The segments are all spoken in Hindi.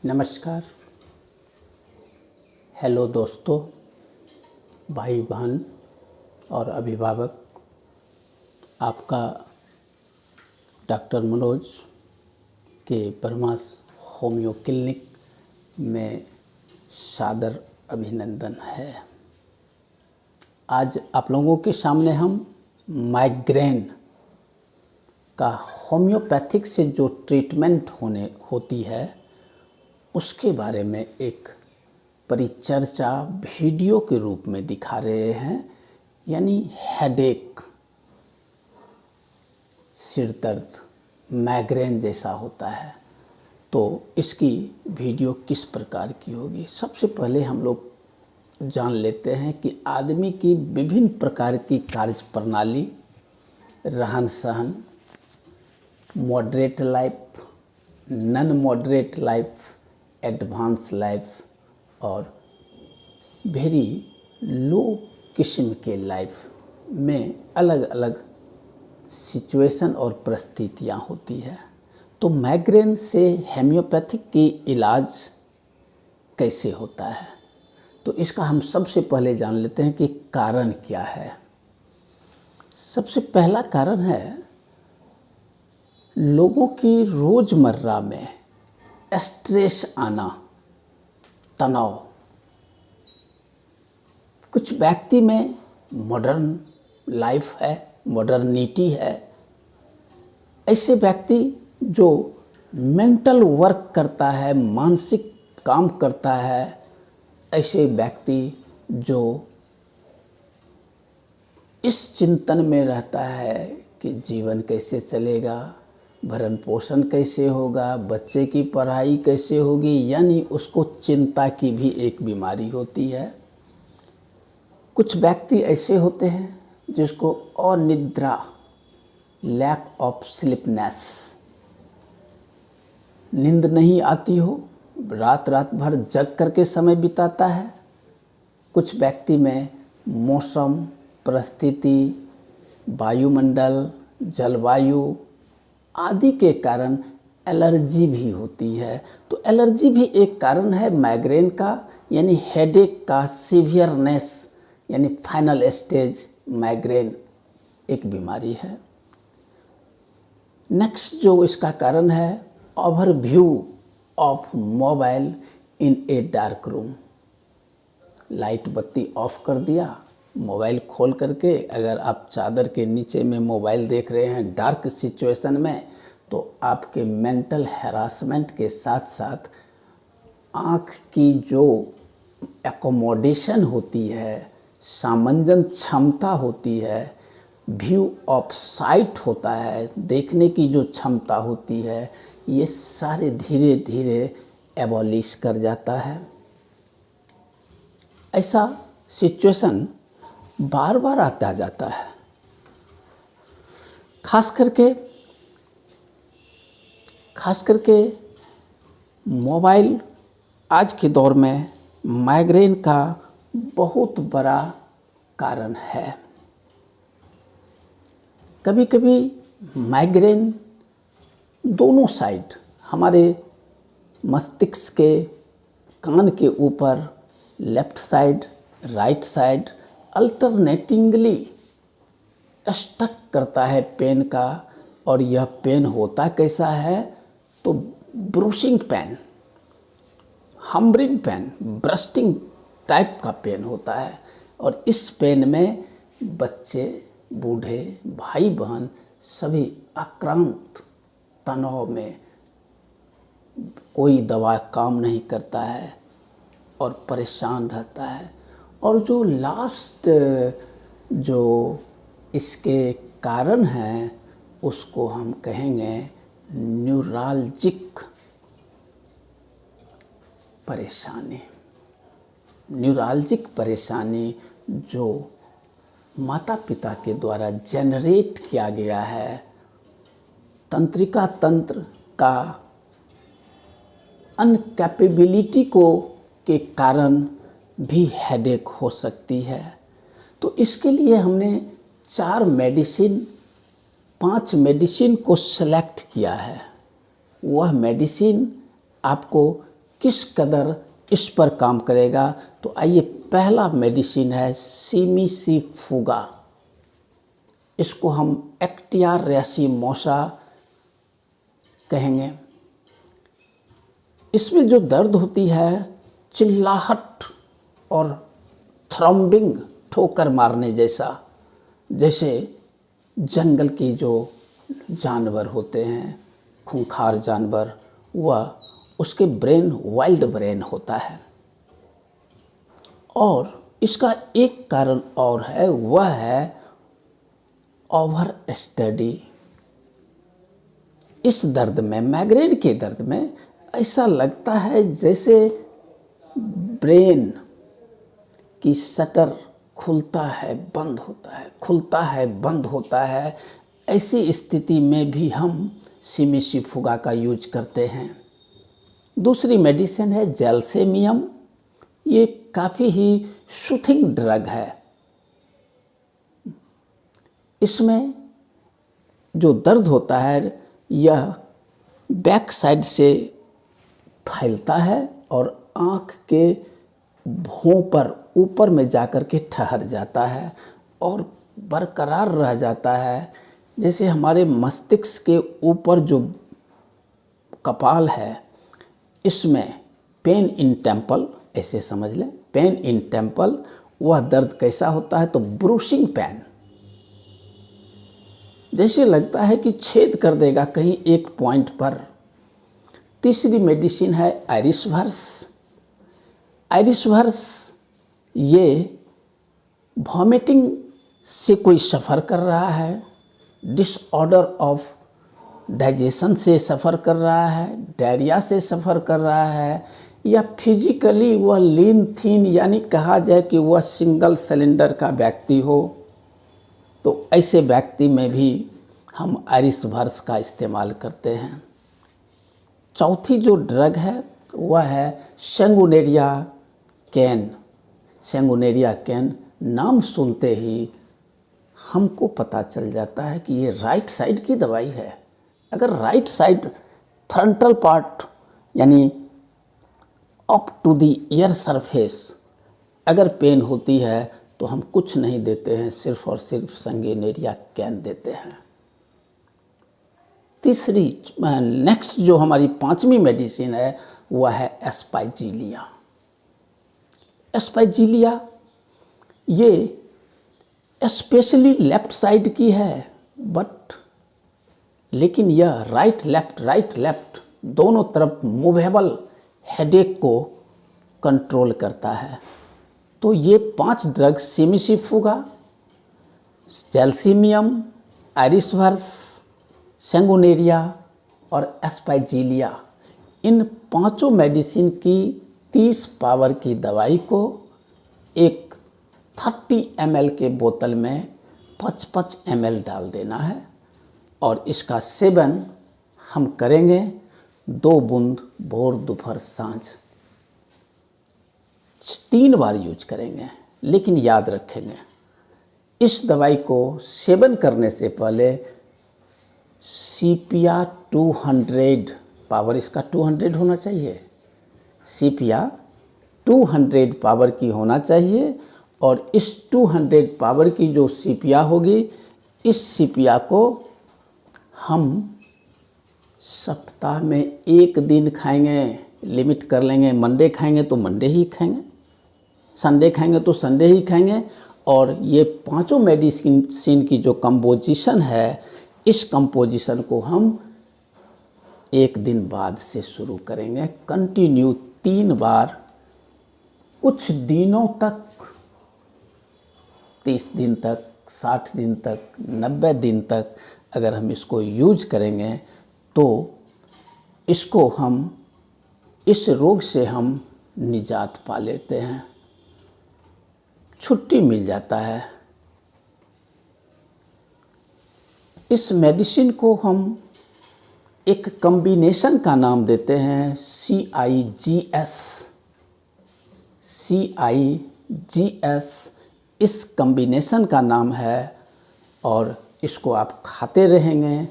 नमस्कार। हेलो दोस्तों, भाई बहन और अभिभावक। आपका डॉक्टर मनोज के परमास होम्यो क्लिनिक में सादर अभिनंदन है। आज आप लोगों के सामने हम माइग्रेन का होम्योपैथिक से जो ट्रीटमेंट होती है उसके बारे में एक परिचर्चा वीडियो के रूप में दिखा रहे हैं। यानी हेडेक, सिर दर्द, माइग्रेन जैसा होता है तो इसकी वीडियो किस प्रकार की होगी। सबसे पहले हम लोग जान लेते हैं कि आदमी की विभिन्न प्रकार की कार्य प्रणाली, रहन सहन, moderate life, non moderate life, advance life और वेरी लो किस्म के लाइफ में अलग अलग सिचुएशन और परिस्थितियाँ होती है। तो माइग्रेन से होम्योपैथिक की इलाज कैसे होता है, तो इसका हम सबसे पहले जान लेते हैं कि कारण क्या है। सबसे पहला कारण है लोगों की रोज़मर्रा में स्ट्रेस आना, तनाव। कुछ व्यक्ति में मॉडर्न लाइफ है, मॉडर्निटी है। ऐसे व्यक्ति जो मेंटल वर्क करता है, मानसिक काम करता है, ऐसे व्यक्ति जो इस चिंतन में रहता है कि जीवन कैसे चलेगा, भरण पोषण कैसे होगा, बच्चे की पढ़ाई कैसे होगी, यानी उसको चिंता की भी एक बीमारी होती है। कुछ व्यक्ति ऐसे होते हैं जिसको अनिद्रा, लैक ऑफ स्लीपनेस, नींद नहीं आती हो, रात भर जग करके समय बिताता है। कुछ व्यक्ति में मौसम, परिस्थिति, वायुमंडल, जलवायु आदि के कारण एलर्जी भी होती है। तो एलर्जी भी एक कारण है माइग्रेन का, यानी हेडेक का सीवियरनेस, यानी फाइनल स्टेज माइग्रेन एक बीमारी है। नेक्स्ट जो इसका कारण है, overview of mobile in a dark room. Light बत्ती ऑफ कर दिया, मोबाइल खोल करके अगर आप चादर के नीचे में मोबाइल देख रहे हैं डार्क सिचुएशन में, तो आपके मेंटल हैरासमेंट के साथ साथ आँख की जो एकोमोडेशन होती है, सामंजन क्षमता होती है, व्यू ऑफ साइट होता है, देखने की जो क्षमता होती है, ये सारे धीरे धीरे एबॉलिश कर जाता है। ऐसा सिचुएशन बार बार आता जाता है। खास करके मोबाइल आज के दौर में माइग्रेन का बहुत बड़ा कारण है। कभी कभी माइग्रेन दोनों साइड, हमारे मस्तिष्क के कान के ऊपर left side, right side alternatingly stuck करता है पेन का। और यह पेन होता कैसा है, तो ब्रूसिंग पेन, हम्बरिंग पेन, ब्रस्टिंग टाइप का पेन होता है। और इस पेन में बच्चे, बूढ़े, भाई बहन सभी आक्रांत तनाव में, कोई दवा काम नहीं करता है और परेशान रहता है। और जो लास्ट जो इसके कारण हैं उसको हम कहेंगे न्यूरालजिक परेशानी। न्यूरालजिक परेशानी जो माता पिता के द्वारा जनरेट किया गया है, तंत्रिका तंत्र का अनकैपेबिलिटी के कारण भी हेडेक हो सकती है। तो इसके लिए हमने 5 मेडिसिन को सेलेक्ट किया है। वह मेडिसिन आपको किस कदर इस पर काम करेगा। तो आइए, पहला मेडिसिन है सिमिसीफुगा। इसको हम एक्टिया रेसिमोसा कहेंगे। इसमें जो दर्द होती है, चिल्लाहट और थ्रम्बिंग, ठोकर मारने जैसा, जैसे जंगल की जो जानवर होते हैं, खूंखार जानवर, वह उसके ब्रेन वाइल्ड ब्रेन होता है। और इसका एक कारण और है, वह है ओवर स्टडी। इस दर्द में, माइग्रेन के दर्द में ऐसा लगता है जैसे ब्रेन की शटर खुलता है बंद होता है, खुलता है बंद होता है। ऐसी स्थिति में भी हम सिमिसीफुगा का यूज करते हैं। दूसरी मेडिसिन है जैल्सेमियम। ये काफ़ी ही सूथिंग ड्रग है। इसमें जो दर्द होता है, यह बैक साइड से फैलता है और आँख के भौं पर ऊपर में जाकर के ठहर जाता है और बरकरार रह जाता है। जैसे हमारे मस्तिष्क के ऊपर जो कपाल है, इसमें पेन इन टेम्पल, ऐसे समझ लें, पेन इन टेम्पल, वह दर्द कैसा होता है तो ब्रूसिंग पेन, जैसे लगता है कि छेद कर देगा कहीं एक पॉइंट पर। तीसरी मेडिसिन है आयरिश वर्स। आयरिश वर्स ये वॉमिटिंग से कोई सफ़र कर रहा है, डिसऑर्डर ऑफ डाइजेशन से सफ़र कर रहा है, डायरिया से सफ़र कर रहा है, या फिजिकली वह लीन थीन, यानी कहा जाए कि वह सिंगल सिलेंडर का व्यक्ति हो, तो ऐसे व्यक्ति में भी हम आयरिश वर्स का इस्तेमाल करते हैं। चौथी जो ड्रग है वह है सैंगुनेरिया कैन। सैंगुनेरिया कैन नाम सुनते ही हमको पता चल जाता है कि ये राइट साइड की दवाई है। अगर राइट साइड फ्रंटल पार्ट यानी up to the ear surface अगर पेन होती है तो हम कुछ नहीं देते हैं, सिर्फ और सिर्फ सैंगुनेरिया कैन देते हैं। तीसरी नेक्स्ट जो हमारी पांचवी मेडिसिन है वह है एस्पाइजिलिया। एस्पाइजिलिया ये स्पेशली लेफ्ट साइड की है, बट लेकिन यह राइट लेफ्ट दोनों तरफ मूवेबल हेडेक को कंट्रोल करता है। तो ये 5 ड्रग सिमिसीफुगा, जैल्सीमियम, आयरिश वर्स, सैंगुनेरिया और एस्पाइजिलिया, इन पांचों मेडिसिन की 30 पावर की दवाई को एक 30 ml के बोतल में 5-5 ml डाल देना है और इसका सेवन हम करेंगे 2 बूंद भोर दोपहर सांझ, 3 बार यूज करेंगे। लेकिन याद रखेंगे, इस दवाई को सेवन करने से पहले सीपिया 200 पावर, इसका 200 होना चाहिए, सीपिया 200 पावर की होना चाहिए। और इस 200 पावर की जो सीपिया होगी, इस सीपिया को हम सप्ताह में 1 दिन खाएंगे, लिमिट कर लेंगे। मंडे खाएंगे तो मंडे ही खाएंगे, संडे खाएंगे तो संडे ही खाएंगे। और ये पांचों मेडिसिन की जो कंपोजिशन है, इस कंपोजिशन को हम 1 दिन बाद से शुरू करेंगे। कंटिन्यू 3 बार कुछ दिनों तक, 30 दिन तक, 60 दिन तक, 90 दिन तक अगर हम इसको यूज करेंगे तो इसको हम, इस रोग से हम निजात पा लेते हैं, छुट्टी मिल जाता है। इस मेडिसिन को हम एक कॉम्बिनेशन का नाम देते हैं CIGS। CIGS इस कॉम्बिनेशन का नाम है और इसको आप खाते रहेंगे,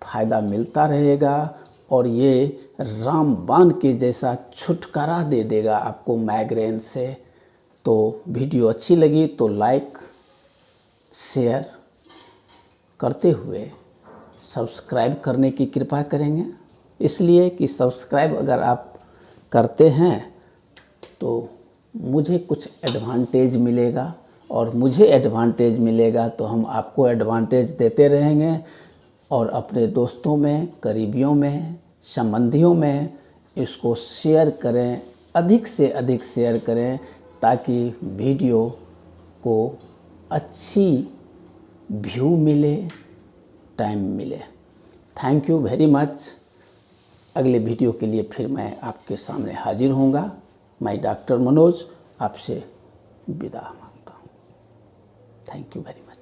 फ़ायदा मिलता रहेगा। और ये रामबाण के जैसा छुटकारा दे देगा आपको माइग्रेन से। तो वीडियो अच्छी लगी तो लाइक शेयर करते हुए सब्सक्राइब करने की कृपा करेंगे, इसलिए कि सब्सक्राइब अगर आप करते हैं तो मुझे कुछ एडवांटेज मिलेगा, और मुझे एडवांटेज मिलेगा तो हम आपको एडवांटेज देते रहेंगे, और अपने दोस्तों में, करीबियों में, संबंधियों में इसको शेयर करें, अधिक से अधिक शेयर करें, ताकि वीडियो को अच्छी व्यू मिले, टाइम मिले। Thank you very much. अगले वीडियो के लिए फिर मैं आपके सामने हाजिर होऊंगा। मैं डॉक्टर मनोज आपसे विदा मांगता हूँ। Thank you very much.